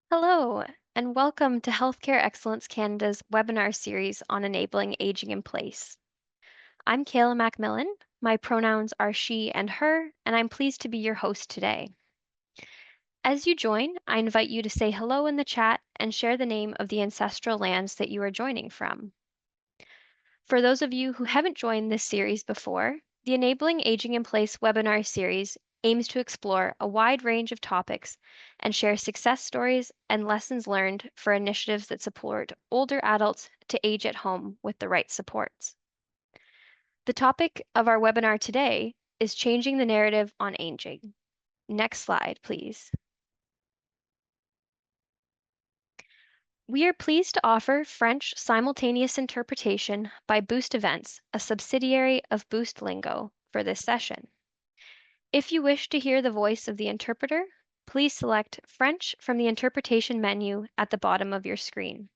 Hello, and welcome to Healthcare Excellence Canada's webinar series on enabling aging in place. I'm Kayla Macmillan. My pronouns are she and her, and I'm pleased to be your host today. As you join, I invite you to say hello in the chat and share the name of the ancestral lands that you are joining from. For those of you who haven't joined this series before, the Enabling Aging in Place webinar series aims to explore a wide range of topics and share success stories and lessons learned for initiatives that support older adults to age at home with the right supports. The topic of our webinar today is changing the narrative on aging. Next slide, please. We are pleased to offer French simultaneous interpretation by Boost Events, a subsidiary of Boost Lingo, for this session. If you wish to hear the voice of the interpreter, please select French from the interpretation menu at the bottom of your screen.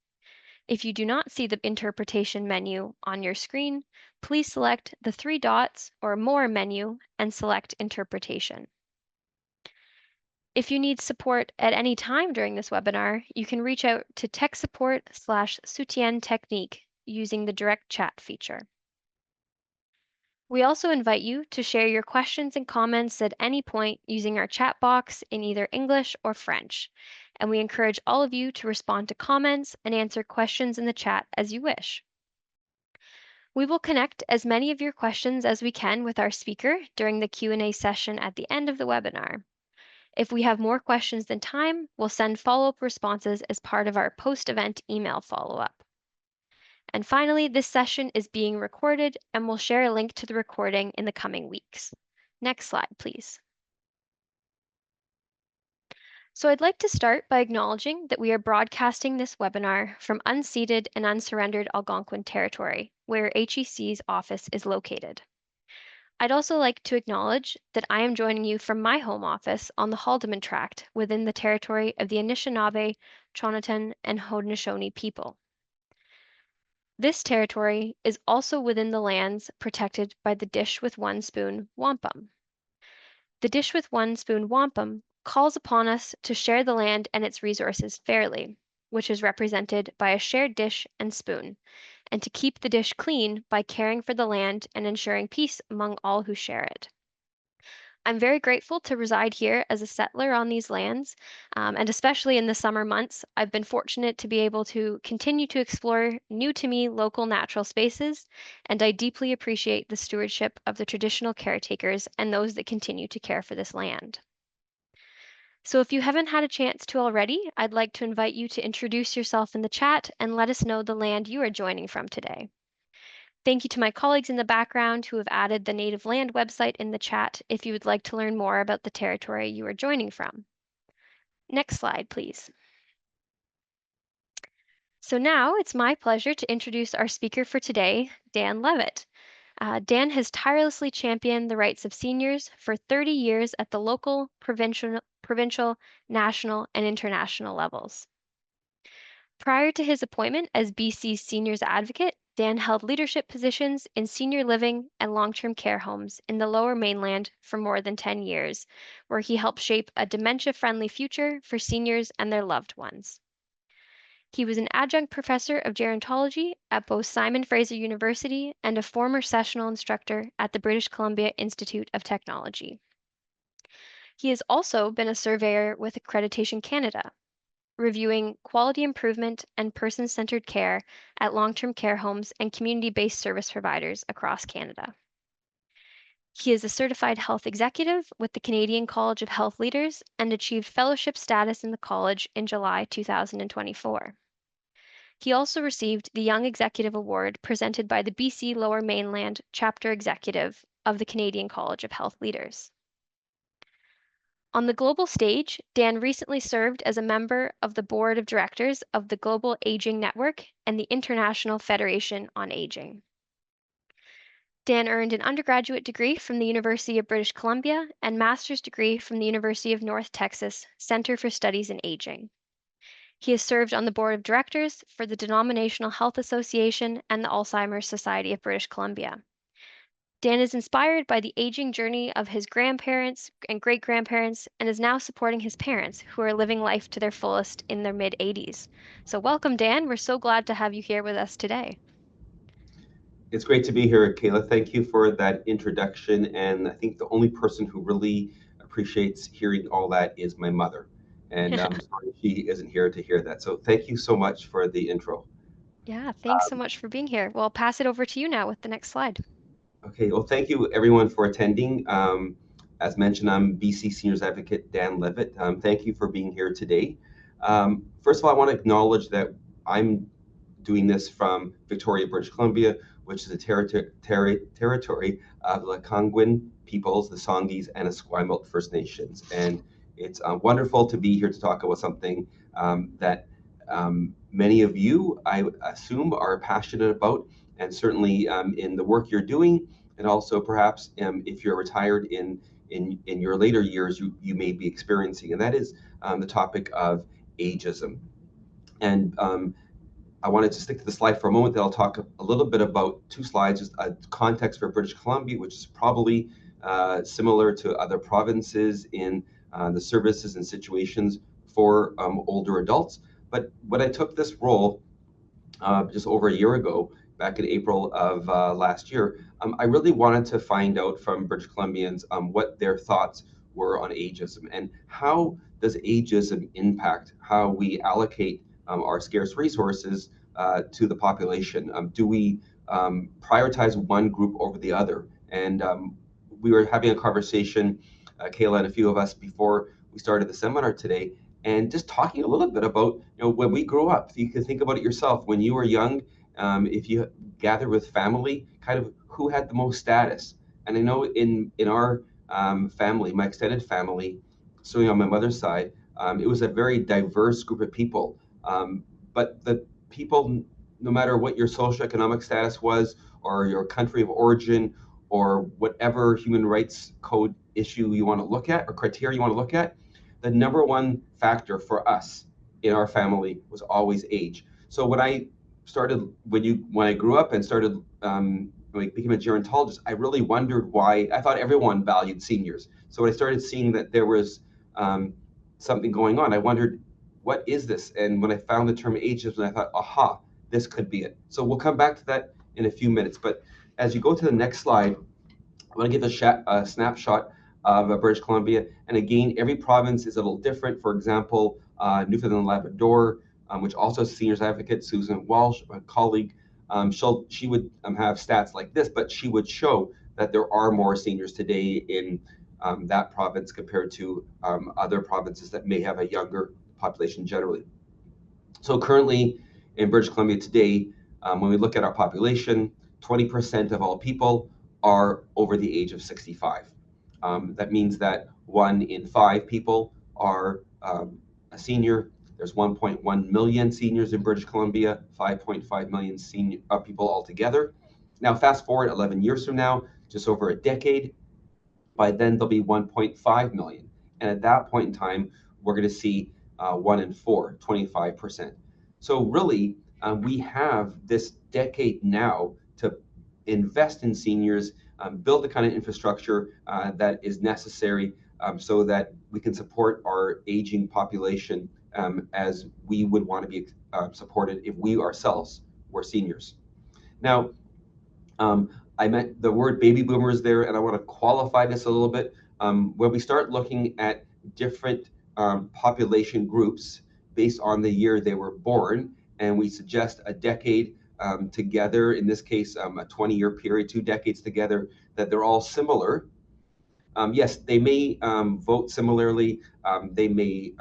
If you do not see the interpretation menu on your screen, please select the three dots or More menu and select Interpretation. If you need support at any time during this webinar, you can reach out to tech support/soutien technique using the direct chat feature. We also invite you to share your questions and comments at any point using our chat box in either English or French, and we encourage all of you to respond to comments and answer questions in the chat as you wish. We will connect as many of your questions as we can with our speaker during the Q&A session at the end of the webinar. If we have more questions than time, we'll send follow-up responses as part of our post-event email follow-up. And finally, this session is being recorded and we'll share a link to the recording in the coming weeks. Next slide, please. So I'd like to start by acknowledging that we are broadcasting this webinar from unceded and unsurrendered Algonquin territory, where HEC's office is located. I'd also like to acknowledge that I am joining you from my home office on the Haldimand Tract within the territory of the Anishinaabe, Chonnonton, and Haudenosaunee people. This territory is also within the lands protected by the Dish with One Spoon Wampum. The Dish with One Spoon Wampum calls upon us to share the land and its resources fairly, which is represented by a shared dish and spoon, and to keep the dish clean by caring for the land and ensuring peace among all who share it. I'm very grateful to reside here as a settler on these lands, and especially in the summer months, I've been fortunate to be able to continue to explore new to me local natural spaces, and I deeply appreciate the stewardship of the traditional caretakers and those that continue to care for this land. So if you haven't had a chance to already, I'd like to invite you to introduce yourself in the chat and let us know the land you are joining from today. Thank you to my colleagues in the background who have added the Native Land website in the chat if you would like to learn more about the territory you are joining from. Next slide, please. So now it's my pleasure to introduce our speaker for today, Dan Levitt. Dan has tirelessly championed the rights of seniors for 30 years at the local, provincial, national, and international levels. Prior to his appointment as BC's Seniors Advocate, Dan held leadership positions in senior living and long-term care homes in the Lower Mainland for more than 10 years, where he helped shape a dementia-friendly future for seniors and their loved ones. He was an adjunct professor of gerontology at both Simon Fraser University and a former sessional instructor at the British Columbia Institute of Technology. He has also been a surveyor with Accreditation Canada, reviewing quality improvement and person-centered care at long-term care homes and community-based service providers across Canada. He is a certified health executive with the Canadian College of Health Leaders and achieved fellowship status in the college in July 2024. He also received the Young Executive Award presented by the BC Lower Mainland Chapter Executive of the Canadian College of Health Leaders. On the global stage, Dan recently served as a member of the board of directors of the Global Aging Network and the International Federation on Aging. Dan earned an undergraduate degree from the University of British Columbia and master's degree from the University of North Texas Center for Studies in Aging. He has served on the board of directors for the Denominational Health Association and the Alzheimer's Society of British Columbia. Dan is inspired by the aging journey of his grandparents and great-grandparents and is now supporting his parents, who are living life to their fullest in their mid-80s. So welcome, Dan. We're so glad to have you here with us today. It's great to be here, Kayla. Thank you for that introduction. And I think the only person who really appreciates hearing all that is my mother. And I'm sorry she isn't here to hear that. So thank you so much for the intro. Yeah, thanks so much for being here. Well, I'll pass it over to you now with the next slide. Okay, well, thank you everyone for attending. As mentioned, I'm BC Seniors Advocate Dan Levitt. Thank you for being here today. First of all, I want to acknowledge that I'm doing this from Victoria, British Columbia, which is a territory of the Lekwungen peoples, the Songhees, and Esquimalt First Nations. And it's wonderful to be here to talk about something that many of you, I assume, are passionate about, and certainly in the work you're doing, and also perhaps if you're retired in your later years, you may be experiencing, and that is the topic of ageism. And I wanted to stick to the slide for a moment. Then I'll talk a little bit about two slides, just a context for British Columbia, which is probably similar to other provinces in the services and situations for older adults. But when I took this role just over a year ago, back in April of last year, I really wanted to find out from British Columbians what their thoughts were on ageism and how does ageism impact how we allocate our scarce resources to the population. Do we prioritize one group over the other? And we were having a conversation, Kayla and a few of us, before we started the seminar today, and just talking a little bit about, when we grow up. You can think about it yourself. When you were young, if you gathered with family, kind of who had the most status. And I know in our family, my extended family, certainly on my mother's side, it was a very diverse group of people. But the people, no matter what your socioeconomic status was, or your country of origin, or whatever human rights code issue you want to look at, or criteria you want to look at, the number one factor for us in our family was always age. So when I grew up and started when I became a gerontologist, I really wondered why. I thought everyone valued seniors. So when I started seeing that there was something going on, I wondered, what is this? And when I found the term ageism, I thought, aha, this could be it. So we'll come back to that in a few minutes. But as you go to the next slide, I want to give a snapshot of British Columbia. And again, every province is a little different. For example, Newfoundland and Labrador, which also has seniors advocate, Susan Walsh, my colleague, she would have stats like this, but she would show that there are more seniors today in that province compared to other provinces that may have a younger population generally. So currently in British Columbia today, when we look at our population, 20% of all people are over the age of 65. That means that 1 in 5 people are a senior. There's 1.1 million seniors in British Columbia, 5.5 million people altogether. Now, fast forward 11 years from now, just over a decade, by then there'll be 1.5 million. And at that point in time, we're going to see 1 in 4, 25%. So really, we have this decade now to invest in seniors, build the kind of infrastructure that is necessary so that we can support our aging population as we would want to be supported if we ourselves were seniors. Now, I meant the word baby boomers there, and I want to qualify this a little bit. When we start looking at different population groups based on the year they were born, and we suggest a decade together, in this case, a 20-year period, 2 decades together, that they're all similar. Yes, they may vote similarly. They may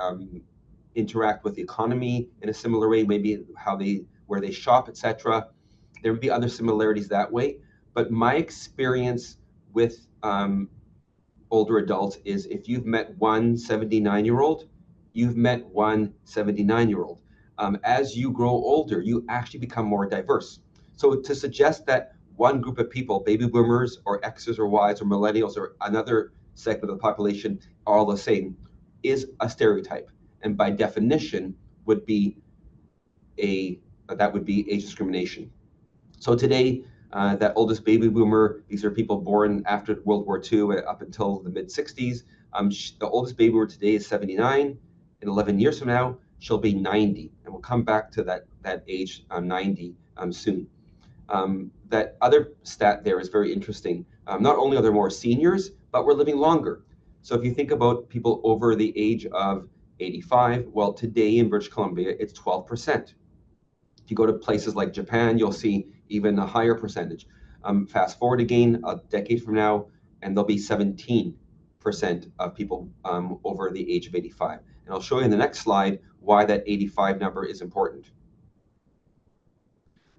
interact with the economy in a similar way, maybe where they shop, etc. There would be other similarities that way. But my experience with older adults is if you've met one 79-year-old, you've met one 79-year-old. As you grow older, you actually become more diverse. So to suggest that one group of people, baby boomers or X's or Y's or millennials or another segment of the population are all the same, is a stereotype. And by definition would be that would be age discrimination. So today, That oldest baby boomer, these are people born after World War II up until the mid 60s. The oldest baby boomer today is 79. In 11 years from now, she'll be 90. And we'll come back to that age 90 soon. That other stat there is very interesting. Not only are there more seniors, but we're living longer. So if you think about people over the age of 85, well, today in British Columbia, it's 12%. If you go to places like Japan, you'll see even a higher percentage. Fast forward again a decade from now, and there'll be 17% of people over the age of 85. And I'll show you in the next slide why that 85 number is important.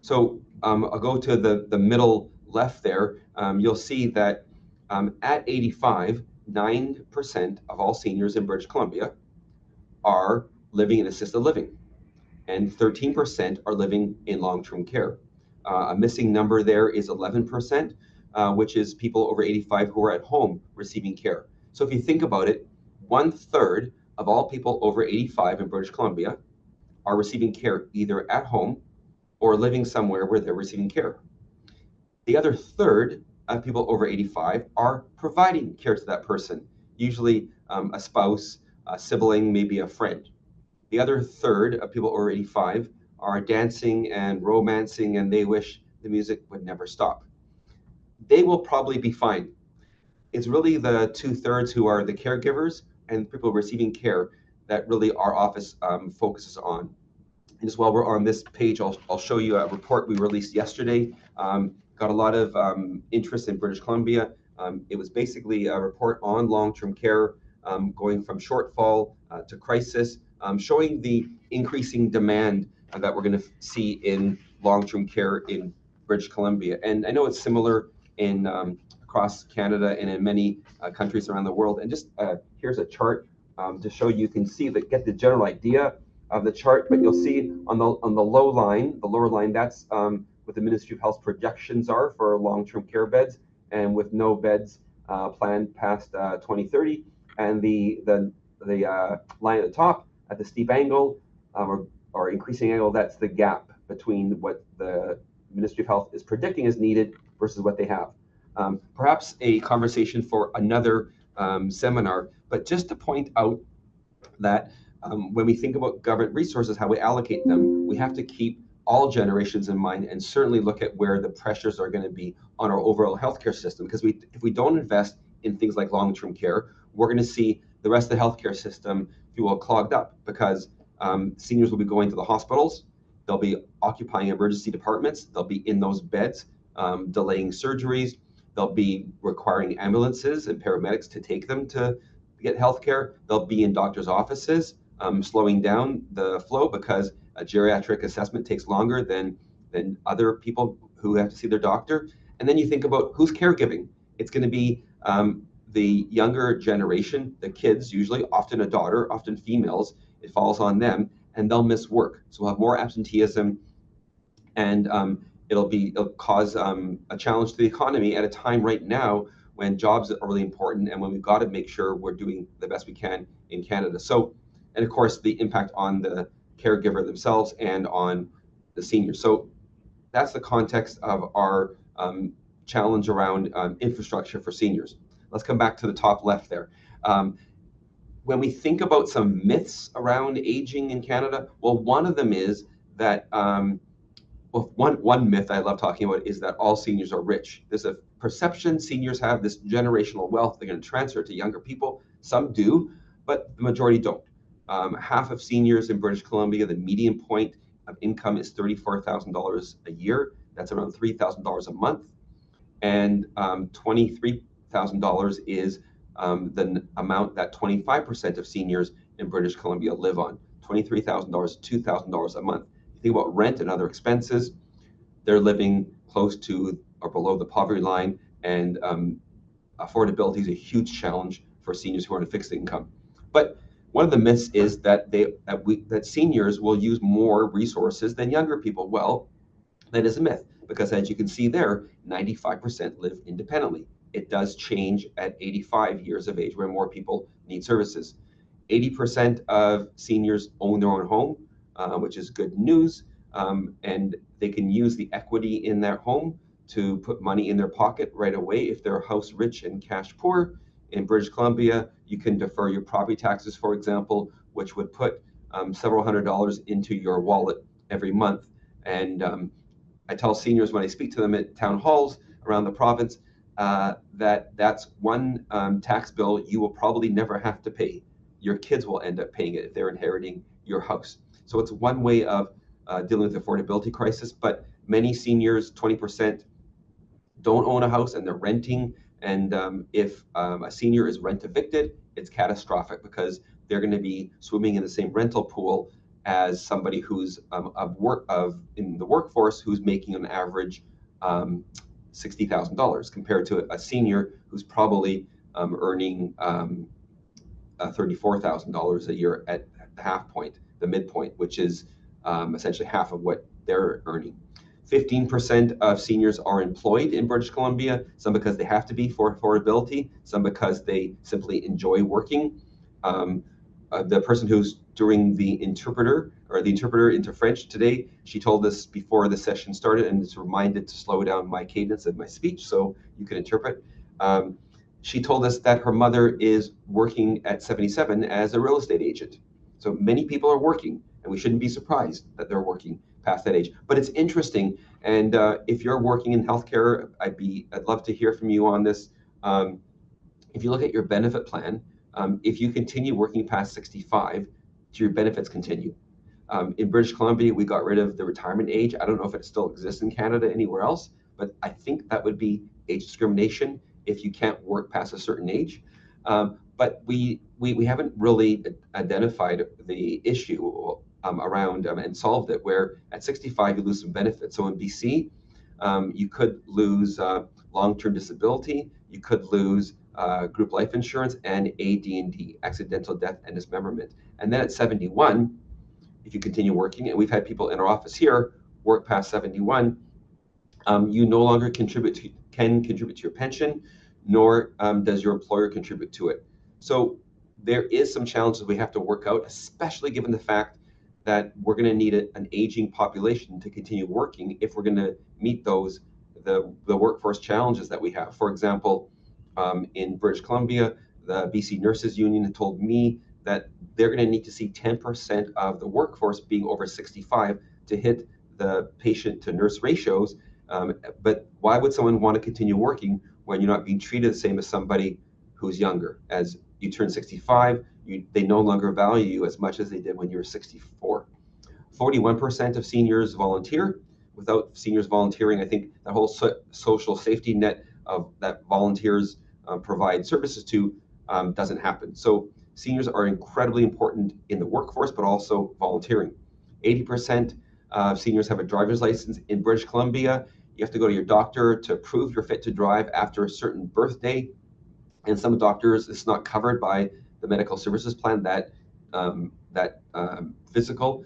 So I'll go to the middle left there. You'll see that at 85, 9% of all seniors in British Columbia are living in assisted living, and 13% are living in long-term care. A missing number there is 11%, which is people over 85 who are at home receiving care. So if you think about it, 1/3 of all people over 85 in British Columbia are receiving care either at home or living somewhere where they're receiving care. The other third of people over 85 are providing care to that person, usually a spouse, a sibling, maybe a friend. The other third of people over 85 are dancing and romancing, and they wish the music would never stop. They will probably be fine. It's really the 2/3 who are the caregivers and people receiving care that really our office focuses on. And just while we're on this page, I'll show you a report we released yesterday. Got a lot of interest in British Columbia. It was basically a report on long-term care, going from shortfall to crisis, showing the increasing demand that we're going to see in long-term care in British Columbia. And I know it's similar in across Canada and in many countries around the world. And just here's a chart to show you can see that, get the general idea of the chart. But you'll see on the low line, the lower line, that's what the Ministry of Health's projections are for long-term care beds, and with no beds planned past 2030. And the line at the top at the steep angle or increasing angle, that's the gap between what the Ministry of Health is predicting is needed versus what they have. Perhaps a conversation for another seminar, but just to point out that when we think about government resources, how we allocate them, we have to keep all generations in mind and certainly look at where the pressures are going to be on our overall healthcare system. Because if we don't invest in things like long-term care, we're going to see the rest of the healthcare system, if you will, clogged up, because seniors will be going to the hospitals, they'll be occupying emergency departments, they'll be in those beds, delaying surgeries, they'll be requiring ambulances and paramedics to take them to get healthcare, they'll be in doctors' offices, slowing down the flow because a geriatric assessment takes longer than other people who have to see their doctor. And then you think about who's caregiving. It's going to be the younger generation, the kids, usually, often a daughter, often females. It falls on them, and they'll miss work. So we'll have more absenteeism, and it'll cause a challenge to the economy at a time right now when jobs are really important and when we've got to make sure we're doing the best we can in Canada. So, and of course, the impact on the caregiver themselves and on the seniors. So that's the context of our challenge around infrastructure for seniors. Let's come back to the top left there. When we think about some myths around aging in Canada, well, one of them is that, well, one myth I love talking about is that all seniors are rich. There's a perception seniors have this generational wealth they're going to transfer to younger people. Some do, but the majority don't. Half of seniors in British Columbia, the median point of income is $34,000 a year. That's around $3,000 a month. And $23,000 is the amount that 25% of seniors in British Columbia live on. $23,000 to $2,000 a month. You think about rent and other expenses, they're living close to or below the poverty line, and affordability is a huge challenge for seniors who are on a fixed income. But one of the myths is that that seniors will use more resources than younger people. Well, that is a myth, because as you can see there, 95% live independently. It does change at 85 years of age, where more people need services. 80% of seniors own their own home, which is good news, and they can use the equity in their home to put money in their pocket right away if they're house rich and cash poor. In British Columbia, you can defer your property taxes, for example, which would put several $100s into your wallet every month. And I tell seniors when I speak to them at town halls around the province that that's one tax bill you will probably never have to pay. Your kids will end up paying it if they're inheriting your house. So it's one way of dealing with the affordability crisis. But many seniors, 20%, don't own a house and they're renting. And if a senior is rent evicted, it's catastrophic because they're going to be swimming in the same rental pool as somebody who's in the workforce who's making an average $60,000 compared to a senior who's probably earning $34,000 a year at the half point, the midpoint, which is essentially half of what they're earning. 15% of seniors are employed in British Columbia, some because they have to be for affordability, some because they simply enjoy working. The person who's doing the interpreter into French today, she told us before the session started, and it's reminded to slow down my cadence of my speech so you can interpret. She told us that her mother is working at 77 as a real estate agent. So many people are working, and we shouldn't be surprised that they're working past that age. But it's interesting, and if you're working in healthcare, I'd love to hear from you on this. If you look at your benefit plan, if you continue working past 65, your benefits continue. In British Columbia, we got rid of the retirement age. I don't know if it still exists in Canada anywhere else, but I think that would be age discrimination if you can't work past a certain age. But we haven't really identified the issue around and solved it, where at 65 you lose some benefits. So in BC, you could lose long-term disability, you could lose group life insurance, and AD&D, accidental death and dismemberment. And then at 71, if you continue working, and we've had people in our office here work past 71, you no longer can contribute to your pension, nor does your employer contribute to it. So there is some challenges we have to work out, especially given the fact that we're going to need an aging population to continue working if we're going to meet the workforce challenges that we have. For example, in British Columbia, the BC Nurses Union told me that they're going to need to see 10% of the workforce being over 65 to hit the patient to nurse ratios. But why would someone want to continue working when you're not being treated the same as somebody who's younger? As you turn 65, they no longer value you as much as they did when you were 64. 41% of seniors volunteer. Without seniors volunteering, I think the whole social safety net of that volunteers provide services to doesn't happen. So seniors are incredibly important in the workforce, but also volunteering. 80% of seniors have a driver's license. In British Columbia, you have to go to your doctor to prove you're fit to drive after a certain birthday. And some doctors, it's not covered by the medical services plan, that physical.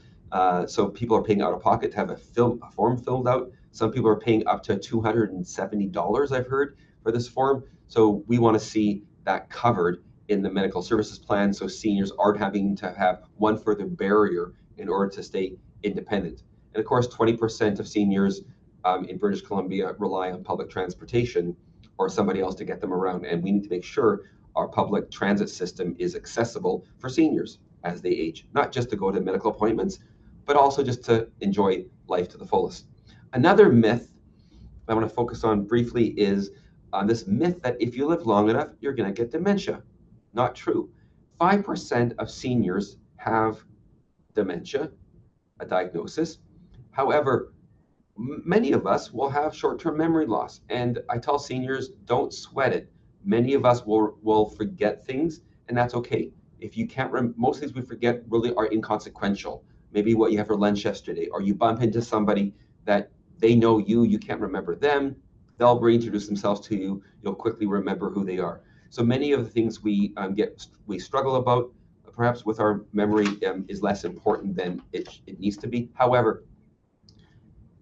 So people are paying out of pocket to have a form filled out. Some people are paying up to $270, I've heard, for this form. So we want to see that covered in the medical services plan, so seniors aren't having to have one further barrier in order to stay independent. And of course, 20% of seniors in British Columbia rely on public transportation or somebody else to get them around. And we need to make sure our public transit system is accessible for seniors as they age, not just to go to medical appointments, but also just to enjoy life to the fullest. Another myth I want to focus on briefly is this myth that if you live long enough, you're going to get dementia. Not true. 5% of seniors have dementia, a diagnosis. However, many of us will have short-term memory loss, and I tell seniors, don't sweat it. Many of us will forget things, and that's okay. If you can't, most things we forget really are inconsequential. Maybe what you had for lunch yesterday, or you bump into somebody that they know you can't remember them. They'll reintroduce themselves to you. You'll quickly remember who they are. So many of the things we struggle about, perhaps with our memory, is less important than it needs to be. However,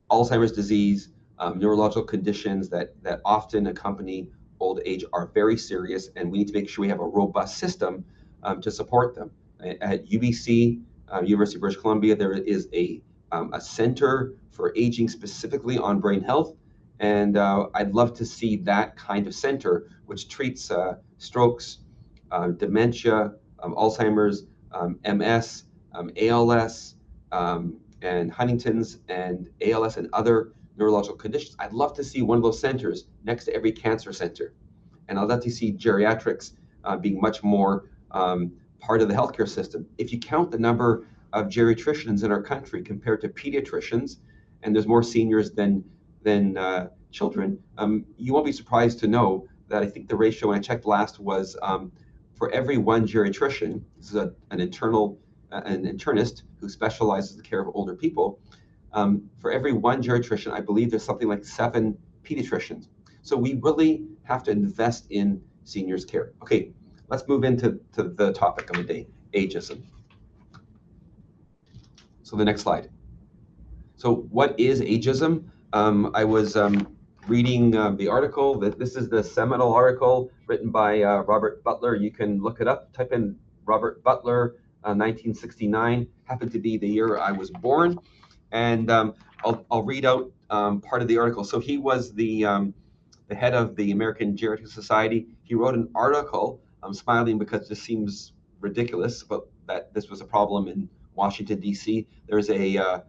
Alzheimer's disease, neurological conditions that often accompany old age are very serious, and we need to make sure we have a robust system to support them. At UBC, University of British Columbia, there is a center for aging specifically on brain health, And I'd love to see that kind of center, which treats strokes, dementia, Alzheimer's, MS, ALS, and Huntington's, and ALS, and other neurological conditions. I'd love to see one of those centers next to every cancer center. And I'd love to see geriatrics being much more part of the healthcare system. If you count the number of geriatricians in our country compared to pediatricians, and there's more seniors than children, you won't be surprised to know that I think the ratio when I checked last was for every one geriatrician, this is an internist who specializes in the care of older people, for every one geriatrician, I believe there's something like 7 pediatricians. So we really have to invest in seniors' care. Okay, let's move into the topic of the day, ageism. So the next slide. So what is ageism? I was reading the article. This is the seminal article written by Robert Butler. You can look it up. Type in Robert Butler, 1969. Happened to be the year I was born. And I'll read out part of the article. So he was the head of the American Geriatric Society. He wrote an article. I'm smiling because this seems ridiculous, but that this was a problem in Washington, D.C. There's a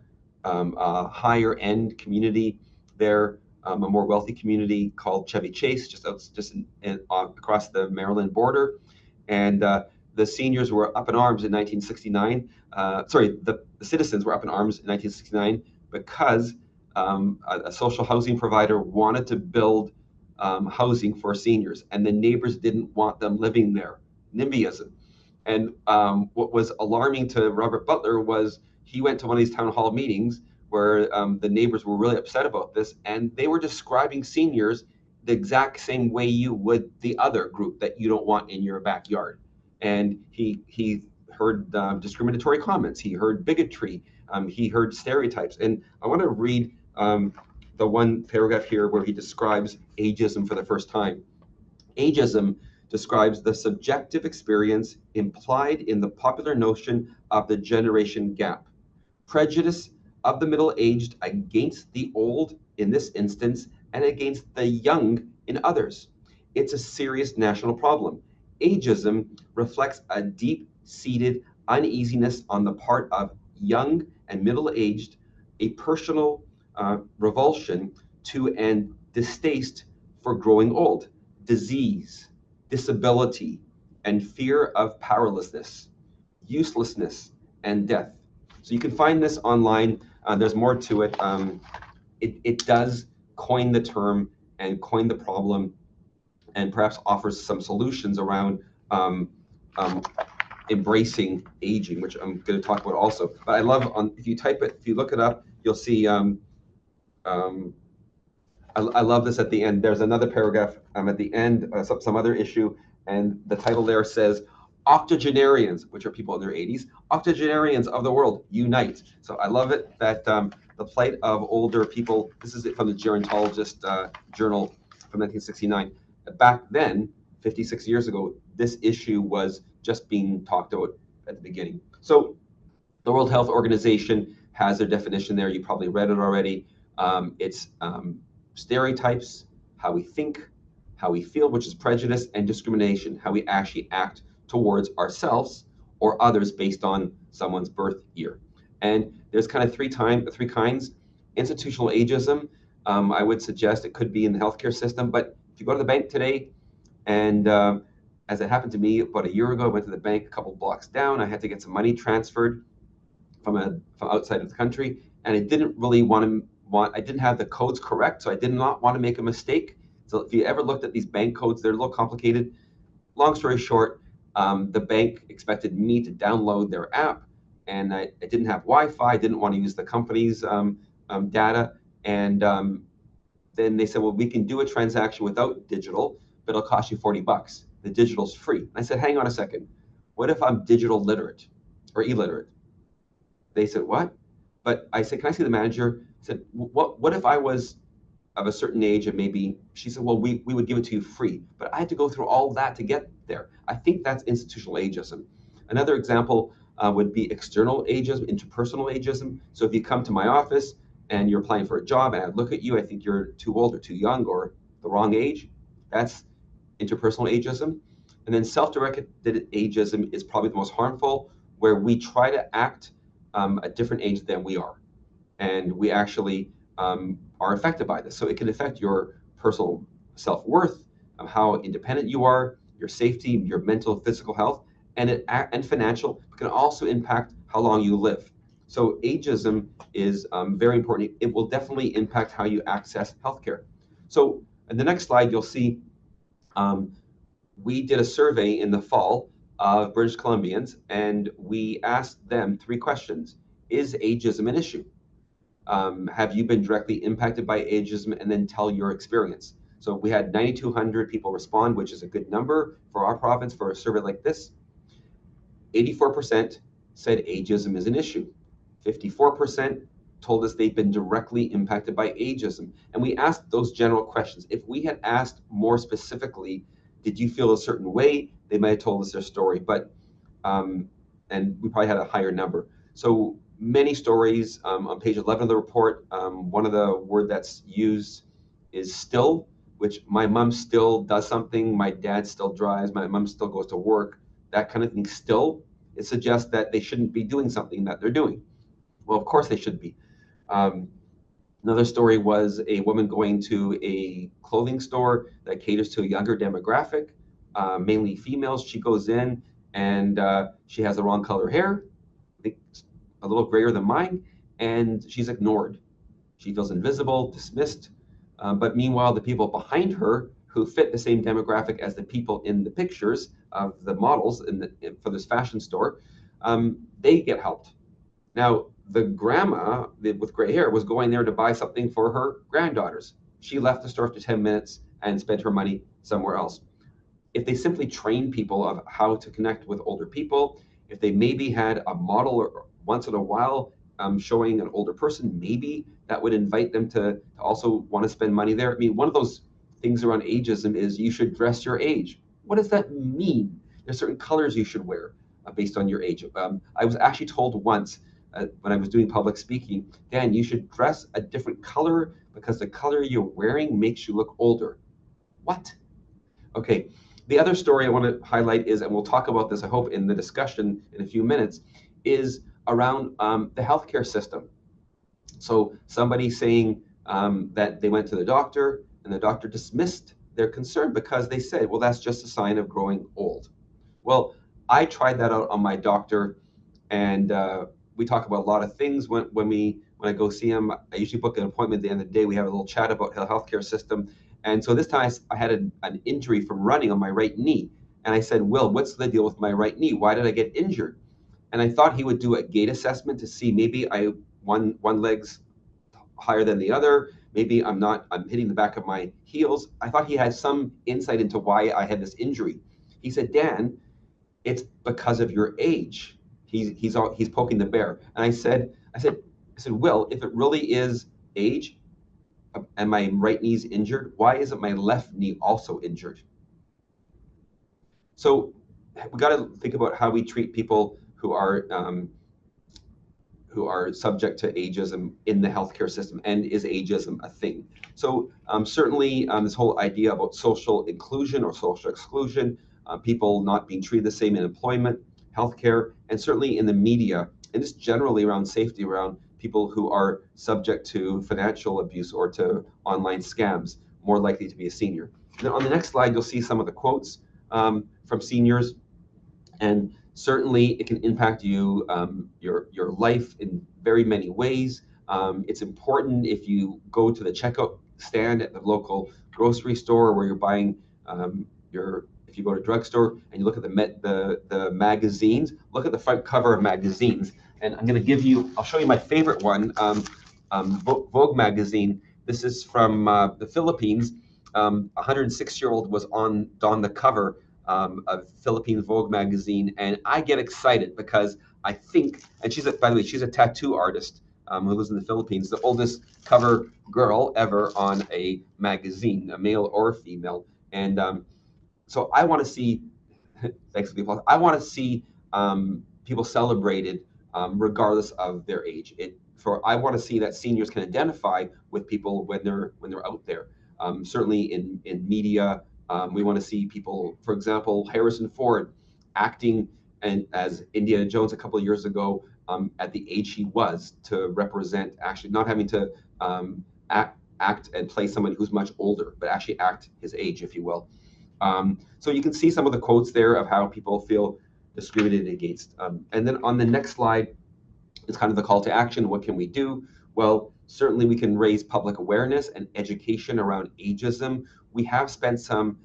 higher end community there, a more wealthy community called Chevy Chase, just across the Maryland border. And the seniors were up in arms in 1969. The citizens were up in arms in 1969 because a social housing provider wanted to build housing for seniors, and the neighbors didn't want them living there. NIMBYism. And what was alarming to Robert Butler was he went to one of these town hall meetings where the neighbors were really upset about this, and they were describing seniors the exact same way you would the other group that you don't want in your backyard. And he heard discriminatory comments, he heard bigotry, he heard stereotypes. And I want to read the one paragraph here where he describes ageism for the first time. Ageism describes the subjective experience implied in the popular notion of the generation gap. Prejudice of the middle-aged against the old in this instance, and against the young in others. It's a serious national problem. Ageism reflects a deep-seated uneasiness on the part of young and middle-aged, a personal revulsion to and distaste for growing old, disease, disability, and fear of powerlessness, uselessness, and death. So you can find this online. There's more to it. It does coin the term and coin the problem, and perhaps offers some solutions around embracing aging, which I'm going to talk about also. But I love if you look it up, you'll see. I love this at the end. There's another paragraph at the end, some other issue, and the title there says, octogenarians, which are people in their 80s, octogenarians of the world, unite. So I love it that the plight of older people, this is from the Gerontologist Journal from 1969. Back then, 56 years ago, this issue was just being talked about at the beginning. So the World Health Organization has their definition there. You probably read it already. It's stereotypes, how we think, how we feel, which is prejudice, and discrimination, how we actually act towards ourselves or others based on someone's birth year. And there's kind of three kinds. Institutional ageism, I would suggest it could be in the healthcare system, but if you go to the bank today, and as it happened to me about a year ago, I went to the bank a couple blocks down. I had to get some money transferred from outside of the country, and I didn't really I didn't have the codes correct, so I did not want to make a mistake. So if you ever looked at these bank codes, they're a little complicated. Long story short, the bank expected me to download their app, and I didn't have Wi-Fi. I didn't want to use the company's data, and then they said, well, we can do a transaction without digital, but it'll cost you $40. The digital's free. And I said, hang on a second. What if I'm digital literate or illiterate? They said, what? But I said, can I see the manager? I said, what if I was of a certain age, and maybe she said, well, we would give it to you free. But I had to go through all that to get there. I think that's institutional ageism. Another example would be external ageism, interpersonal ageism. So if you come to my office and you're applying for a job, and I look at you, I think you're too old or too young or the wrong age. That's interpersonal ageism. And then self-directed ageism is probably the most harmful, where we try to act a different age than we are. And we actually are affected by this. So it can affect your personal self-worth, how independent you are, your safety, your mental, physical health, and financial. It can also impact how long you live. So ageism is very important. It will definitely impact how you access healthcare. So in the next slide, you'll see um, we did a survey in the fall of British Columbians, and we asked them 3 questions. Is ageism an issue? Have you been directly impacted by ageism? And then tell your experience. So we had 9,200 people respond, which is a good number for our province for a survey like this. 84% said ageism is an issue. 54% told us they've been directly impacted by ageism. And we asked those general questions. If we had asked more specifically, did you feel a certain way? They might have told us their story, and we probably had a higher number. So many stories. On page 11 of the report, one of the word that's used is still, which my mom still does something, my dad still drives, my mom still goes to work, that kind of thing. Still, it suggests that they shouldn't be doing something that they're doing. Well, of course they should be. Um, Another story was a woman going to a clothing store that caters to a younger demographic, mainly females. She goes in and she has the wrong color hair, I think a little grayer than mine, and she's ignored. She feels invisible, dismissed. But meanwhile, the people behind her who fit the same demographic as the people in the pictures of the models for this fashion store, they get helped. Now, the grandma with gray hair was going there to buy something for her granddaughters. She left the store after 10 minutes and spent her money somewhere else. If they simply train people of how to connect with older people, if they maybe had a model or once in a while showing an older person, maybe that would invite them to also want to spend money there. I mean, one of those things around ageism is you should dress your age. What does that mean? There's certain colors you should wear based on your age. I was actually told once when I was doing public speaking, Dan, you should dress a different color because the color you're wearing makes you look older. What? Okay, the other story I want to highlight is, and we'll talk about this, I hope, in the discussion in a few minutes, is around the healthcare system. So somebody saying that they went to the doctor and the doctor dismissed their concern because they said, well, that's just a sign of growing old. Well, I tried that out on my doctor, and we talk about a lot of things when I go see him. I usually book an appointment at the end of the day. We have a little chat about the healthcare system. And so this time I had an injury from running on my right knee. And I said, Will, what's the deal with my right knee? Why did I get injured? And I thought he would do a gait assessment to see maybe one leg's higher than the other. Maybe I'm hitting the back of my heels. I thought he had some insight into why I had this injury. He said, Dan, it's because of your age. He's poking the bear. And I said, Will, if it really is age, and my right knee's injured, why isn't my left knee also injured? So we got to think about how we treat people who are subject to ageism in the healthcare system, and is ageism a thing? So certainly this whole idea about social inclusion or social exclusion, people not being treated the same in employment, healthcare, and certainly in the media, and just generally around safety, around people who are subject to financial abuse or to online scams, more likely to be a senior. Then on the next slide, you'll see some of the quotes from seniors, and certainly it can impact you, your life in very many ways. It's important if you go to the checkout stand at the local grocery store where you're buying if you go to a drugstore and you look at the magazines, look at the front cover of magazines. And I'll show you my favorite one, Vogue magazine. This is from the Philippines. A 106-year-old was on the cover of Philippine Vogue magazine, and I get excited because I think, and by the way, she's a tattoo artist who lives in the Philippines, the oldest cover girl ever on a magazine, a male or a female. And so I want to see, thanks to the applause, I want to see people celebrated regardless of their age. I want to see that seniors can identify with people when they're out there. Certainly in media, we want to see people, for example, Harrison Ford acting and as Indiana Jones a couple of years ago at the age he was, to represent actually not having to act and play someone who's much older, but actually act his age, if you will. So you can see some of the quotes there of how people feel discriminated against. And then on the next slide, it's kind of the call to action. What can we do? Well, certainly we can raise public awareness and education around ageism. We have spent some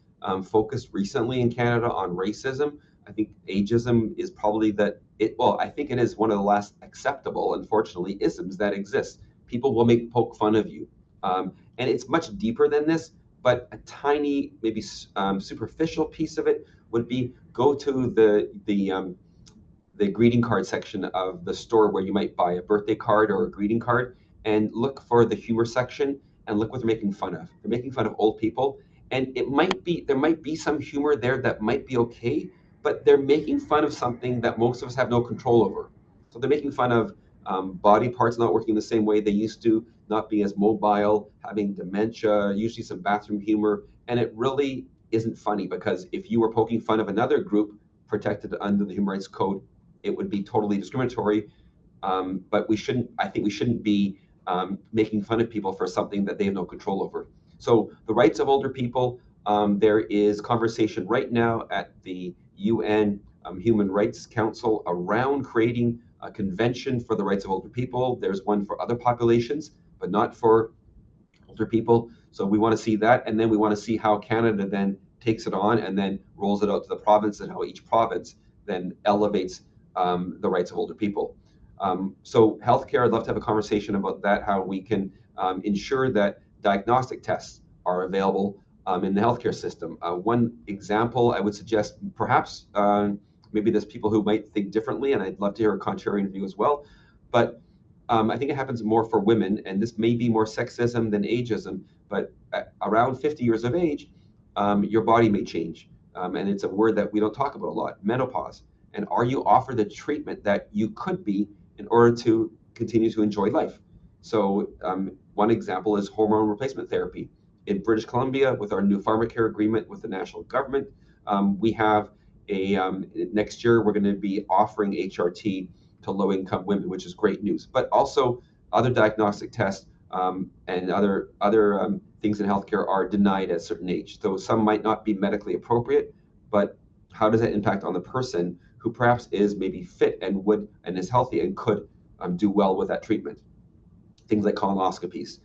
focus recently in Canada on racism. I think ageism is probably I think it is one of the last acceptable, unfortunately, isms that exist. People will poke fun of you. And it's much deeper than this, but a tiny, maybe superficial piece of it would be go to the greeting card section of the store where you might buy a birthday card or a greeting card, and look for the humor section and look what they're making fun of. They're making fun of old people, and there might be some humor there that might be okay, but they're making fun of something that most of us have no control over. So they're making fun of body parts not working the same way they used to, not being as mobile, having dementia, usually some bathroom humor, and it really isn't funny, because if you were poking fun of another group protected under the Human Rights Code, it would be totally discriminatory. But I think we shouldn't be making fun of people for something that they have no control over. So the rights of older people, there is conversation right now at the UN Human Rights Council around creating a convention for the rights of older people. There's one for other populations, but not for older people. So we want to see that, and then we want to see how Canada then takes it on and then rolls it out to the province, and how each province then elevates the rights of older people. So healthcare, I'd love to have a conversation about that, how we can ensure that diagnostic tests are available in the healthcare system. One example I would suggest, perhaps, maybe there's people who might think differently, and I'd love to hear a contrarian view as well, but I think it happens more for women, and this may be more sexism than ageism, but around 50 years of age, your body may change. And it's a word that we don't talk about a lot, menopause. And are you offered the treatment that you could be in order to continue to enjoy life? So one example is hormone replacement therapy. In British Columbia, with our new pharmacare agreement with the national government, we have next year, we're going to be offering HRT to low-income women, which is great news. But also other diagnostic tests and other things in healthcare are denied at a certain age. So some might not be medically appropriate, but how does that impact on the person who perhaps is maybe fit and is healthy and could do well with that treatment? Things like colonoscopies,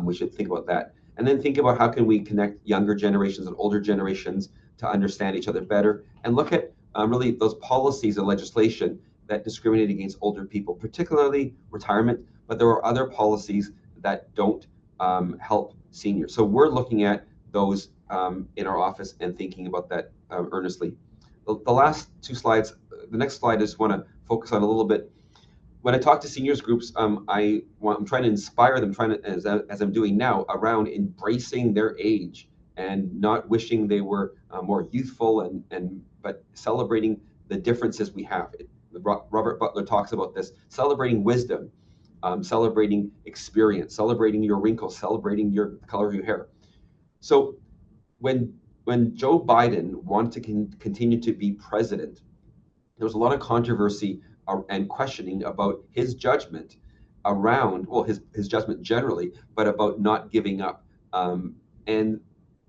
we should think about that. And then think about how can we connect younger generations and older generations to understand each other better, and look at really those policies and legislation that discriminate against older people, particularly retirement, but there are other policies that don't help seniors. So we're looking at those in our office and thinking about that earnestly. The last two slides, the next slide, I just want to focus on a little bit. When I talk to seniors groups, I'm trying to inspire them, as I'm doing now, around embracing their age and not wishing they were more youthful, but celebrating the differences we have. Robert Butler talks about this, celebrating wisdom, celebrating experience, celebrating your wrinkles, celebrating the color of your hair. So when Joe Biden wanted to continue to be president, there was a lot of controversy and questioning about his judgment around, well, his judgment generally, but about not giving up. And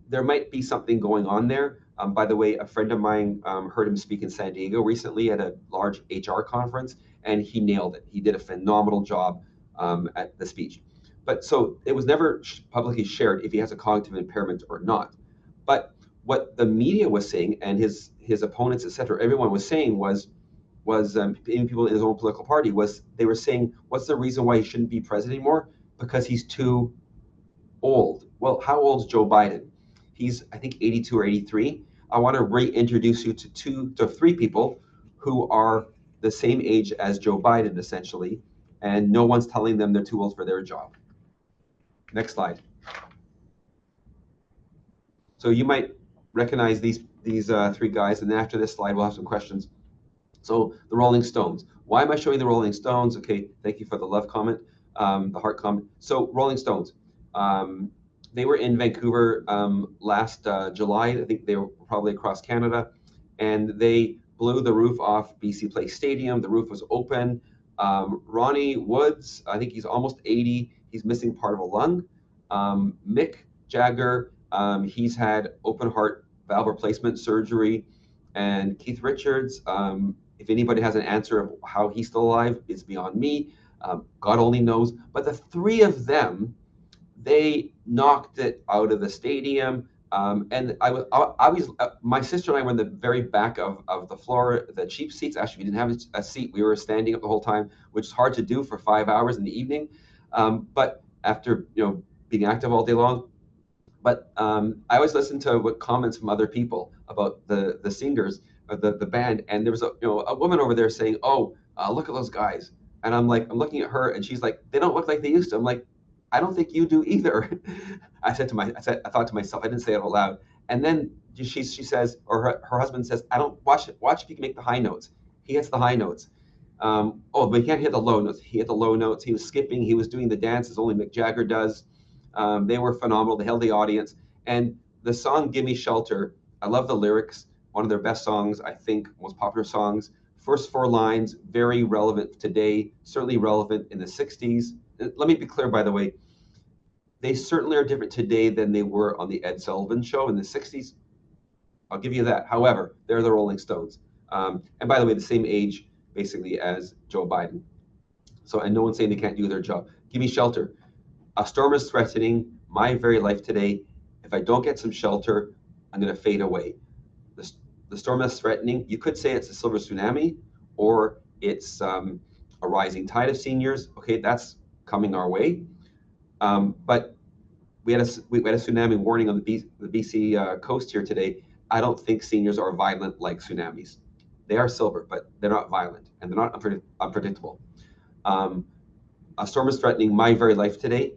there might be something going on there. By the way, a friend of mine heard him speak in San Diego recently at a large HR conference, and he nailed it. He did a phenomenal job at the speech. But so it was never publicly shared if he has a cognitive impairment or not. But what the media was saying, and his opponents, et cetera, everyone was saying was even people in his own political party, they were saying, what's the reason why he shouldn't be president anymore? Because he's too old. Well, how old is Joe Biden? He's, I think, 82 or 83. I want to reintroduce you to three people who are the same age as Joe Biden, essentially, and no one's telling them they're too old for their job. Next slide. So you might recognize these three guys, and then after this slide, we'll have some questions. So the Rolling Stones. Why am I showing the Rolling Stones? Okay, thank you for the love comment, the heart comment. So Rolling Stones, um, they were in Vancouver last July. I think they were probably across Canada, and they blew the roof off BC Place Stadium. The roof was open. Ronnie Woods, I think he's almost 80. He's missing part of a lung. Mick Jagger, he's had open heart valve replacement surgery. And Keith Richards, if anybody has an answer of how he's still alive, it's beyond me. God only knows. But the three of them, they knocked it out of the stadium. And I was, my sister and I were in the very back of the floor, the cheap seats. Actually, we didn't have a seat. We were standing up the whole time, which is hard to do for 5 hours in the evening. But after, being active all day long, but I always listen to what comments from other people about the singers, or the band, and there was a woman over there saying, "Oh, look at those guys," and I'm looking at her, and she's like, "They don't look like they used to." I'm like, "I don't think you do either." I thought to myself, I didn't say it out loud, and then she says, or her husband says, "I don't watch if you can make the high notes." He hits the high notes. But he can't hit the low notes. He hit the low notes. He was skipping. He was doing the dances only Mick Jagger does. They were phenomenal. They held the audience. And the song "Gimme Shelter," I love the lyrics. One of their best songs, I think, most popular songs. First four lines, very relevant today, certainly relevant in the 60s. Let me be clear, by the way, they certainly are different today than they were on the Ed Sullivan Show in the 60s. I'll give you that. However, they're the Rolling Stones. And by the way, the same age, basically, as Joe Biden. So, and no one's saying they can't do their job. Give me shelter. A storm is threatening my very life today. If I don't get some shelter, I'm going to fade away. The storm is threatening. You could say it's a silver tsunami, or it's a rising tide of seniors. Okay, that's coming our way. But we had a tsunami warning on the BC coast here today. I don't think seniors are violent like tsunamis. They are silver, but they're not violent, and they're not unpredictable. Um, a storm is threatening my very life today.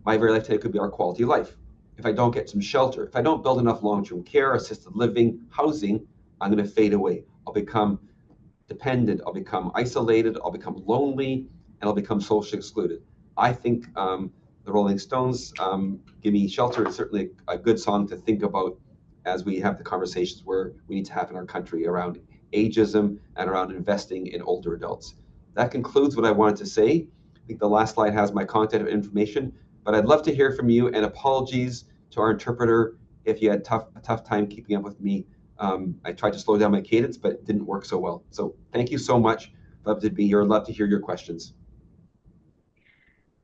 My very life today could be our quality of life. If I don't get some shelter, if I don't build enough long-term care, assisted living, housing, I'm going to fade away. I'll become dependent. I'll become isolated. I'll become lonely, and I'll become socially excluded. I think the Rolling Stones, "Give Me Shelter" is certainly a good song to think about as we have the conversations where we need to have in our country around ageism and around investing in older adults. That concludes what I wanted to say. I think the last slide has my contact information, but I'd love to hear from you, and apologies to our interpreter if you had a tough time keeping up with me. I tried to slow down my cadence, but it didn't work so well. So thank you so much. Love to be here. Love to hear your questions.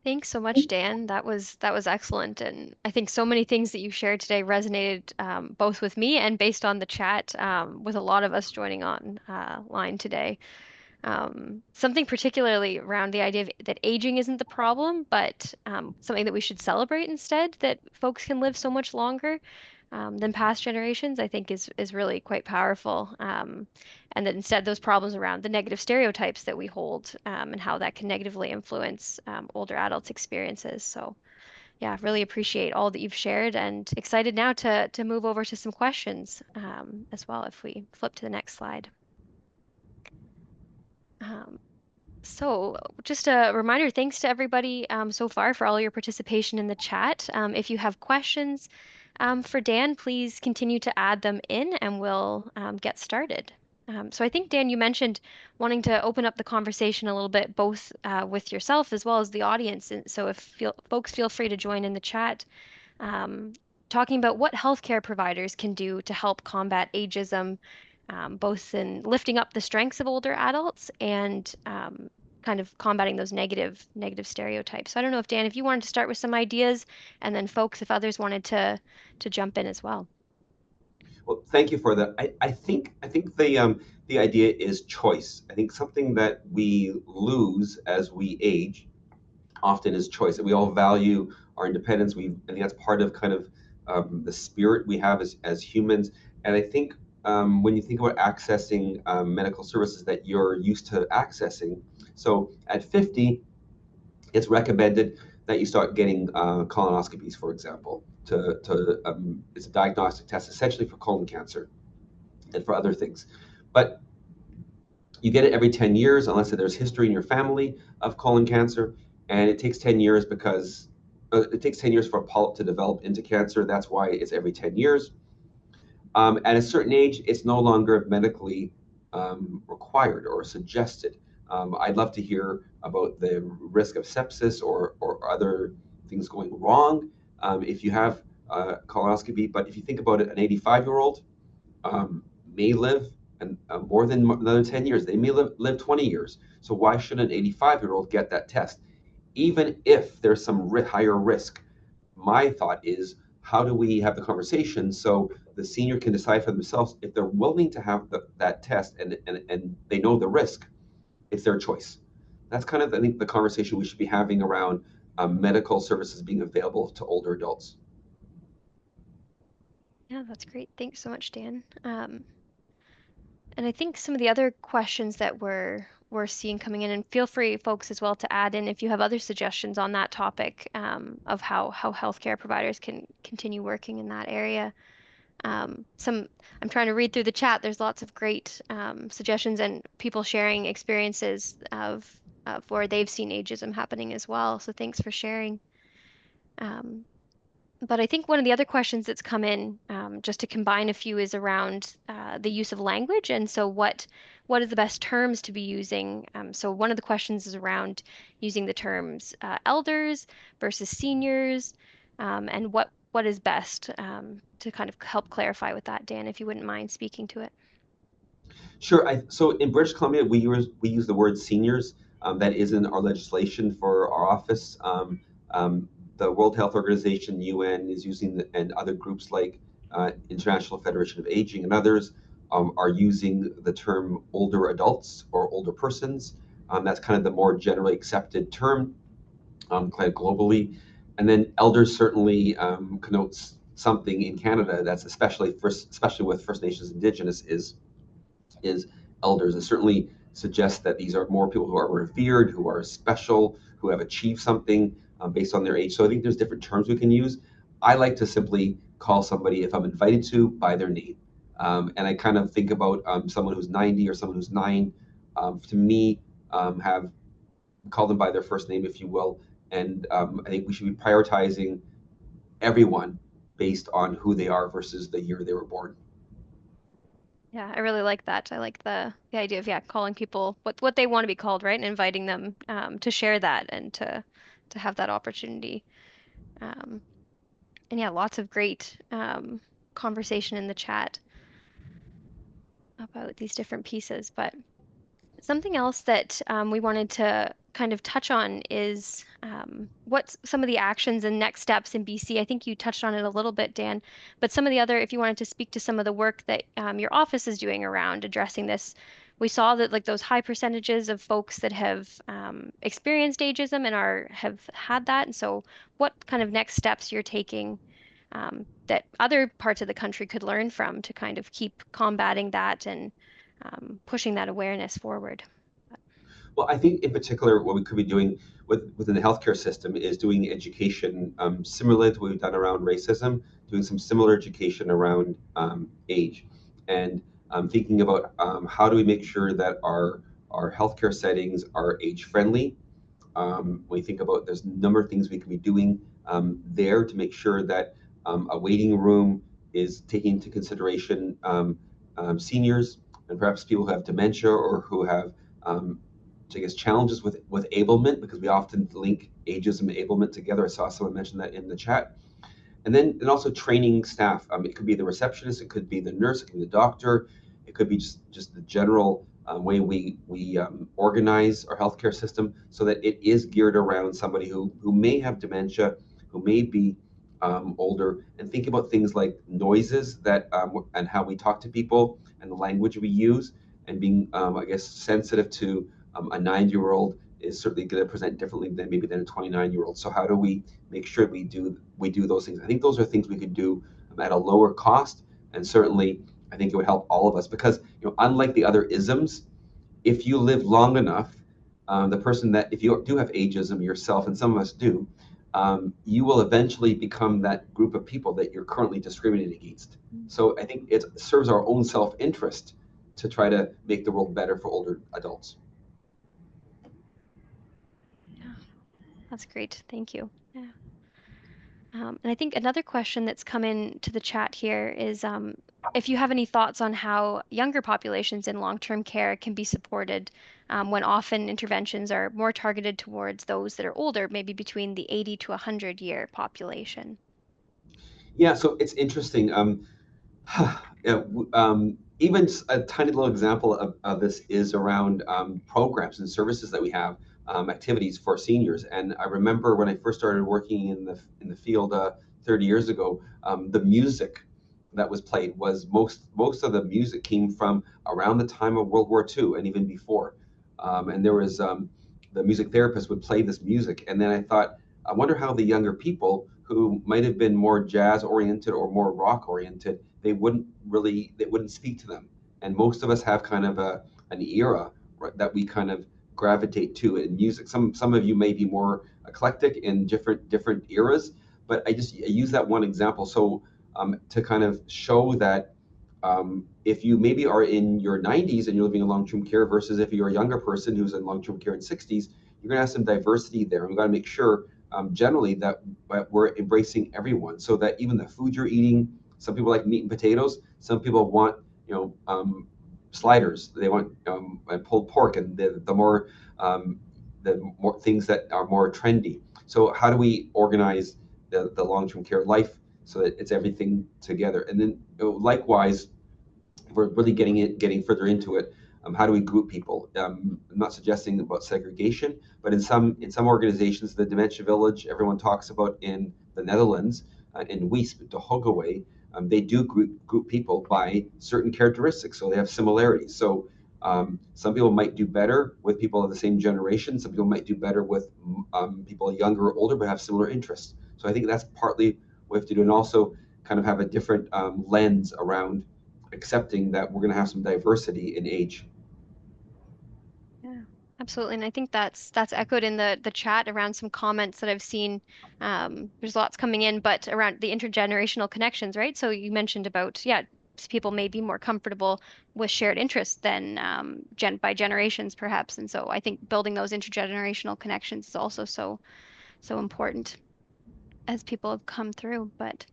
Thanks so much, Dan. That was excellent, and I think so many things that you shared today resonated both with me and based on the chat with a lot of us joining on line today. Something particularly around the idea of, that aging isn't the problem, but something that we should celebrate instead, that folks can live so much longer than past generations, I think is really quite powerful. And that instead those problems around the negative stereotypes that we hold and how that can negatively influence older adults' experiences. So yeah, really appreciate all that you've shared and excited now to move over to some questions as well if we flip to the next slide. Um, So, just a reminder, thanks to everybody so far for all your participation in the chat. If you have questions for Dan, please continue to add them in and we'll get started. So I think, Dan, you mentioned wanting to open up the conversation a little bit, both with yourself as well as the audience. And so if folks feel free to join in the chat, um, talking about what healthcare providers can do to help combat ageism, both in lifting up the strengths of older adults and kind of combating those negative stereotypes. So I don't know if Dan, if you wanted to start with some ideas, and then folks, if others wanted to jump in as well. Well, thank you for that. I think the idea is choice. I think something that we lose as we age often is choice. And we all value our independence. I think that's part of kind of the spirit we have as humans. And I think when you think about accessing medical services that you're used to accessing, so at 50, it's recommended that you start getting colonoscopies, for example. It's a diagnostic test essentially for colon cancer and for other things. But You get it every 10 years unless there's history in your family of colon cancer, and it takes 10 years because it takes 10 years for a polyp to develop into cancer. That's why it's every 10 years. At a certain age, it's no longer medically required or suggested. I'd love to hear about the risk of sepsis or other things going wrong if you have colonoscopy. But if you think about it, an 85-year-old may live more than another 10 years. They may live 20 years. So why should an 85-year-old get that test? Even if there's some higher risk, my thought is, how do we have the conversation so the senior can decide for themselves if they're willing to have that test and they know the risk? It's their choice. That's kind of, I think, the conversation we should be having around medical services being available to older adults. Yeah, that's great. Thanks so much, Dan. And I think some of the other questions that we're seeing coming in, and feel free, folks, as well, to add in if you have other suggestions on that topic of how healthcare providers can continue working in that area. Some I'm trying to read through the chat. There's lots of great suggestions and people sharing experiences of where they've seen ageism happening as well. So thanks for sharing. Um, but I think one of the other questions that's come in, just to combine a few, is around the use of language. And so what are the best terms to be using? So one of the questions is around using the terms elders versus seniors, and what is best to kind of help clarify with that, Dan, if you wouldn't mind speaking to it. Sure. So in British Columbia, we use the word seniors. That is in our legislation for our office. The World Health Organization, UN, is using, and other groups like International Federation of Aging and others are using the term older adults or older persons. That's kind of the more generally accepted term kind of globally. And then elders certainly connotes something in Canada that's especially with First Nations Indigenous is elders. It certainly suggests that these are more people who are revered, who are special, who have achieved something based on their age. So I think there's different terms we can use. I like to simply call somebody, if I'm invited to, by their name. And I kind of think about someone who's 90 or someone who's 9. To me, have call them by their first name, if you will. And I think we should be prioritizing everyone based on who they are versus the year they were born. Yeah, I really like that. I like the idea of, yeah, calling people what they want to be called, right? And inviting them to share that and to have that opportunity. Um, and yeah, lots of great conversation in the chat about these different pieces. But something else that we wanted to kind of touch on is what's some of the actions and next steps in BC. I think you touched on it a little bit, Dan, but some of the other, if you wanted to speak to some of the work that your office is doing around addressing this. We saw that like those high percentages of folks that have experienced ageism and have had that. And so what kind of next steps you're taking that other parts of the country could learn from to kind of keep combating that and pushing that awareness forward. Well, I think in particular, what we could be doing within the healthcare system is doing education similar to what we've done around racism, doing some similar education around age, and thinking about how do we make sure that our healthcare settings are age friendly. When you think about, there's a number of things we can be doing there to make sure that a waiting room is taking into consideration seniors and perhaps people who have dementia or who have I guess challenges with ablement, because we often link ageism and ablement together. I saw someone mention that in the chat. And also training staff. It could be the receptionist, it could be the nurse, it could be the doctor, it could be just the general way we organize our healthcare system so that it is geared around somebody who may have dementia, who may be older, and think about things like noises that and how we talk to people and the language we use, and being I guess sensitive to a 9-year-old is certainly going to present differently than a 29-year-old. So how do we make sure we do those things? I think those are things we could do at a lower cost, and certainly I think it would help all of us because unlike the other isms, if you live long enough, the person that if you do have ageism yourself, and some of us do, you will eventually become that group of people that you're currently discriminating against. So I think it serves our own self-interest to try to make the world better for older adults. Yeah, that's great. Thank you. Yeah. And I think another question that's come in to the chat here is if you have any thoughts on how younger populations in long-term care can be supported when often interventions are more targeted towards those that are older, maybe between the 80 to 100-year population. Yeah, so it's interesting. Yeah, even a tiny little example of this is around programs and services that we have, activities for seniors. And I remember when I first started working in the field 30 years ago, the music that was played was most of the music came from around the time of World War II and even before. And there was the music therapist would play this music, and then I thought, I wonder how the younger people who might have been more jazz oriented or more rock oriented, they wouldn't speak to them. And most of us have kind of an era, right, that we kind of gravitate to in music. Some of you may be more eclectic in different eras, but I use that one example so to kind of show that if you maybe are in your 90s and you're living in long-term care versus if you're a younger person who's in long-term care in 60s, you're going to have some diversity there. And we've got to make sure generally that we're embracing everyone, so that even the food you're eating, some people like meat and potatoes, some people want sliders, they want pulled pork, and the more things that are more trendy. So how do we organize the long-term care life so that it's everything together? And then likewise, we're really getting further into it. How do we group people? I'm not suggesting about segregation, but in some organizations, the Dementia Village everyone talks about in the Netherlands, in Weesp, to Hogaway, they do group people by certain characteristics, so they have similarities. So some people might do better with people of the same generation. Some people might do better with people younger or older, but have similar interests. So I think that's partly what we have to do, and also kind of have a different lens around accepting that we're going to have some diversity in age. Yeah, absolutely. And I think that's echoed in the chat around some comments that I've seen. There's lots coming in, but around the intergenerational connections, right? So you mentioned about, yeah, people may be more comfortable with shared interests than by generations, perhaps. And so I think building those intergenerational connections is also so important as people have come through. But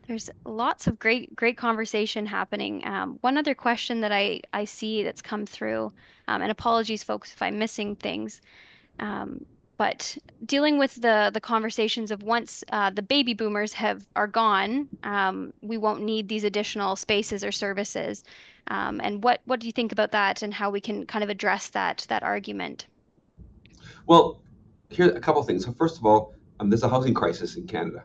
there's lots of great conversation happening. One other question that I see that's come through, and apologies, folks, if I'm missing things, um, but dealing with the conversations of once the baby boomers are gone, we won't need these additional spaces or services. And what do you think about that, and how we can kind of address that argument? Well, here are a couple of things. So first of all, there's a housing crisis in Canada.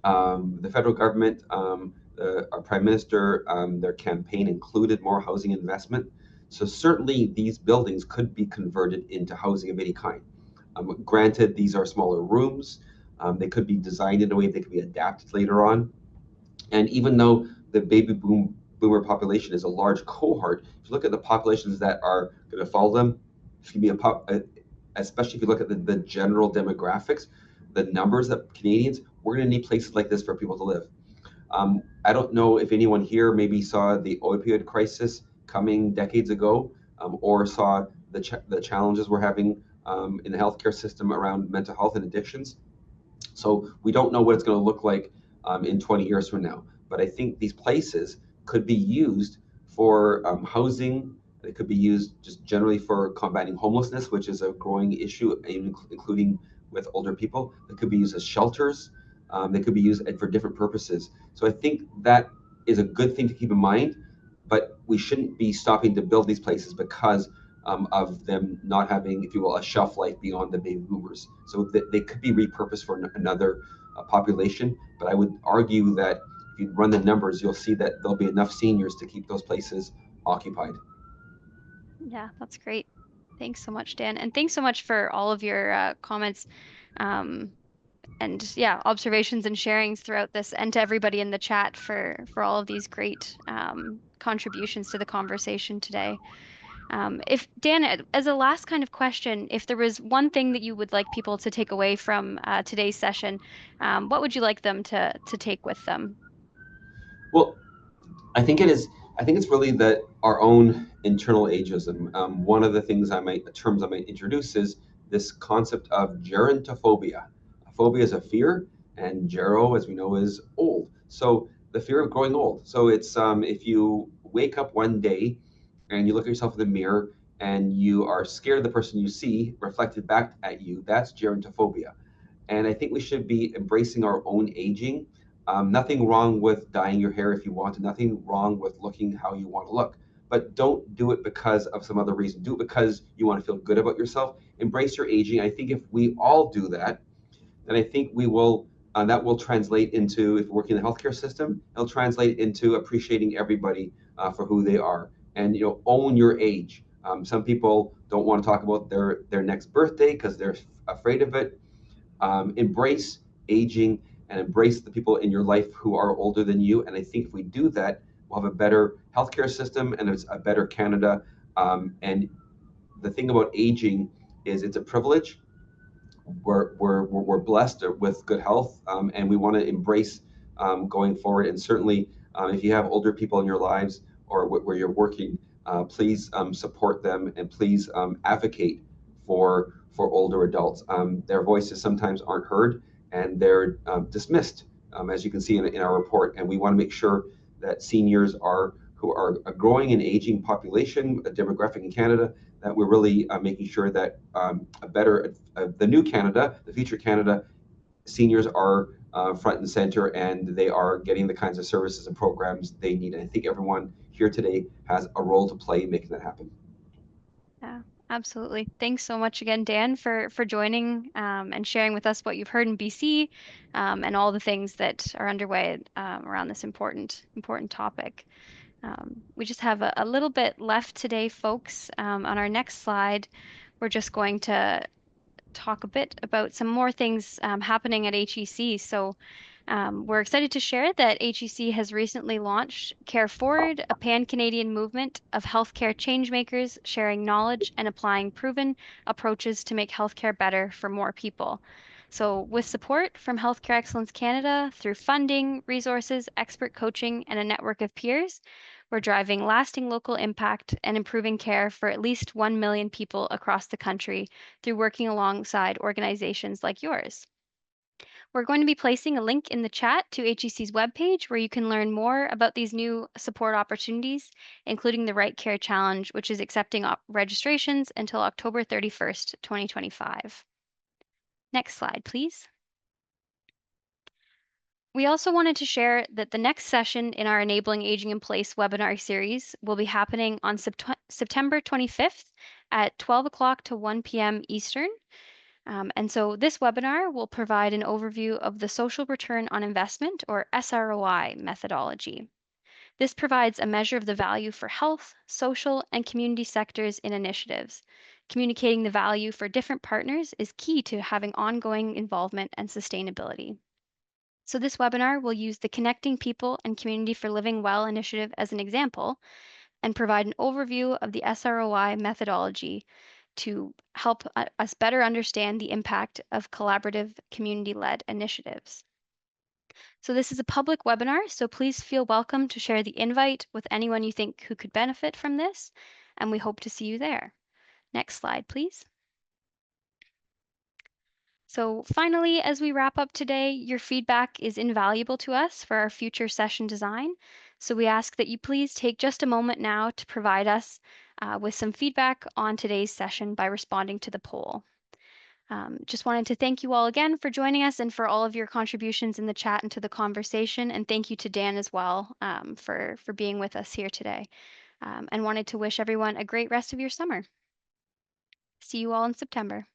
The federal government, our prime minister, their campaign included more housing investment. So certainly these buildings could be converted into housing of any kind. Granted, these are smaller rooms. They could be designed in a way they could be adapted later on. And even though the boomer population is a large cohort, if you look at the populations that are going to follow them, it's going to be especially if you look at the general demographics, the numbers of Canadians, we're going to need places like this for people to live. I don't know if anyone here maybe saw the opioid crisis coming decades ago, or saw the challenges we're having in the healthcare system around mental health and addictions. So we don't know what it's going to look like in 20 years from now. But I think these places could be used for housing. They could be used just generally for combating homelessness, which is a growing issue, including with older people. They could be used as shelters. They could be used for different purposes. So I think that is a good thing to keep in mind. But we shouldn't be stopping to build these places because of them not having, if you will, a shelf life beyond the baby boomers. So they could be repurposed for another population. But I would argue that if you run the numbers, you'll see that there'll be enough seniors to keep those places occupied. Yeah, that's great. Thanks so much, Dan, and thanks so much for all of your comments. Um, and yeah, observations and sharings throughout this, and to everybody in the chat for all of these great contributions to the conversation today. If Dan, as a last kind of question, if there was one thing that you would like people to take away from today's session, what would you like them to take with them? Well, I think it is. I think it's really that our own internal ageism. One of the terms I might introduce is this concept of gerontophobia. Phobia is a fear, and gero, as we know, is old. So the fear of growing old. So it's if you wake up one day and you look at yourself in the mirror and you are scared of the person you see reflected back at you, that's gerontophobia. And I think we should be embracing our own aging. Nothing wrong with dyeing your hair if you want to, nothing wrong with looking how you want to look. But don't do it because of some other reason. Do it because you want to feel good about yourself. Embrace your aging. I think if we all do that, then I think we will, that will translate into, if we're working in the healthcare system, it'll translate into appreciating everybody for who they are. And own your age. Some people don't want to talk about their next birthday because they're afraid of it. Embrace aging and embrace the people in your life who are older than you. And I think if we do that, we'll have a better healthcare system and it's a better Canada. And the thing about aging is it's a privilege. We're blessed with good health, and we want to embrace going forward. And certainly, if you have older people in your lives or where you're working, please support them and please advocate for older adults. Their voices sometimes aren't heard and they're dismissed, as you can see in our report. And we want to make sure that seniors who are a growing and aging population, a demographic in Canada, that we're really making sure that the new Canada, the future Canada, seniors are front and center and they are getting the kinds of services and programs they need. And I think everyone here today has a role to play in making that happen. Yeah, absolutely. Thanks so much again, Dan, for joining and sharing with us what you've heard in BC and all the things that are underway around this important topic. We just have a little bit left today, folks. On our next slide, we're just going to talk a bit about some more things happening at HEC. So we're excited to share that HEC has recently launched Care Forward, a pan-Canadian movement of healthcare changemakers sharing knowledge and applying proven approaches to make healthcare better for more people. So, with support from Healthcare Excellence Canada through funding, resources, expert coaching, and a network of peers, we're driving lasting local impact and improving care for at least 1 million people across the country through working alongside organizations like yours. We're going to be placing a link in the chat to HEC's webpage where you can learn more about these new support opportunities, including the Right Care Challenge, which is accepting registrations until October 31st, 2025. Next slide, please. We also wanted to share that the next session in our Enabling Aging in Place webinar series will be happening on September 25th at 12 o'clock to 1 p.m. Eastern. And so this webinar will provide an overview of the social return on investment, or SROI methodology. This provides a measure of the value for health, social, and community sectors in initiatives. Communicating the value for different partners is key to having ongoing involvement and sustainability. So this webinar will use the Connecting People and Community for Living Well initiative as an example and provide an overview of the SROI methodology to help us better understand the impact of collaborative community-led initiatives. So this is a public webinar, so please feel welcome to share the invite with anyone you think who could benefit from this, and we hope to see you there. Next slide, please. So finally, as we wrap up today, your feedback is invaluable to us for our future session design. So we ask that you please take just a moment now to provide us with some feedback on today's session by responding to the poll. Just wanted to thank you all again for joining us and for all of your contributions in the chat and to the conversation. And thank you to Dan as well for being with us here today. And wanted to wish everyone a great rest of your summer. See you all in September.